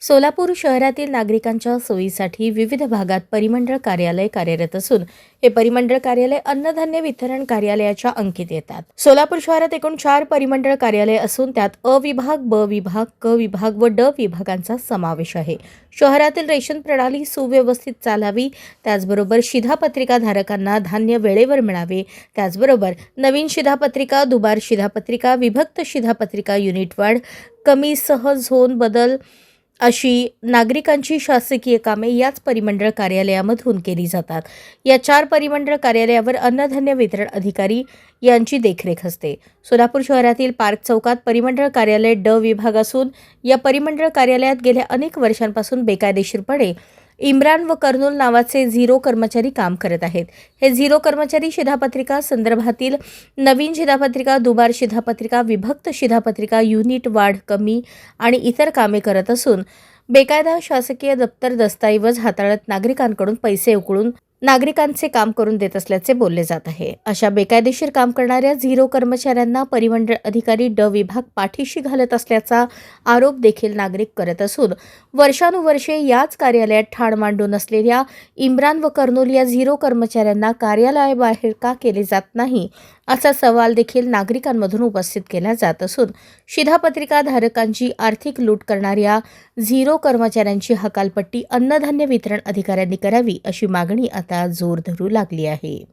सोलापूर शहरातील नागरिकांच्या सोयीसाठी विविध भागात परिमंडळ कार्यालय कार्यरत असून हे परिमंडळ कार्यालय अन्नधान्य वितरण कार्यालयाच्या अंकित येतात। सोलापूर शहरात एकूण 4 परिमंडळ कार्यालय असून त्यात अ विभाग, ब विभाग, क विभाग व ड विभागांचा समावेश आहे। शहरातील रेशन प्रणाली सुव्यवस्थित चालावी, त्याचबरोबर शिधापत्रिका धारकांना धान्य वेळेवर मिळावे, त्याचबरोबर नवीन शिधापत्रिका, दुबार शिधापत्रिका, विभक्त शिधापत्रिका, युनिट वाढ, कमी सह झोन बदल अशी नागरिकांची शासकीय कामे याच परिमंडळ कार्यालयामधून केली जातात। या 4 परिमंडळ कार्यालयावर अन्नधान्य वितरण अधिकारी यांची देखरेख असते। सोलापूर शहरातील पार्क चौकात परिमंडळ कार्यालय ड विभाग असून या परिमंडळ कार्यालयात गेल्या अनेक वर्षांपासून बेकायदेशीरपणे इम्रान व कर्नूल नावाचे 0 कर्मचारी काम करत आहेत। हे 0 कर्मचारी शिधापत्रिका संदर्भातील नवीन शिधापत्रिका, दुबार शिधापत्रिका, विभक्त शिधापत्रिका, युनिट वाढ, कमी आणि इतर कामे करत असून बेकायदा शासकीय दप्तर दस्तऐवज हाताळत नागरिकांकडून पैसे उकळून नागरिकांचे काम करून देत असल्याचे बोलले जात आहे। अशा बेकायदेशीर काम करणाऱ्या 0 कर्मचाऱ्यांना परिमंडळ अधिकारी ड विभाग पाठीशी घालत असल्याचा आरोप देखील नागरिक करत असून वर्षानुवर्षे याच कार्यालयात ठाण मांडून असलेल्या इम्रान व कर्नूल या 0 कर्मचाऱ्यांना कार्यालयाबाहेर का केले जात नाही असा सवाल देखील नागरिकांमधून उपस्थित केला जात असून शिधापत्रिका धारकांची आर्थिक लूट करणाऱ्या 0 कर्मचाऱ्यांची हकालपट्टी अन्नधान्य वितरण अधिकाऱ्यांनी करावी अशी मागणी आता जोर धरू लागली आहे।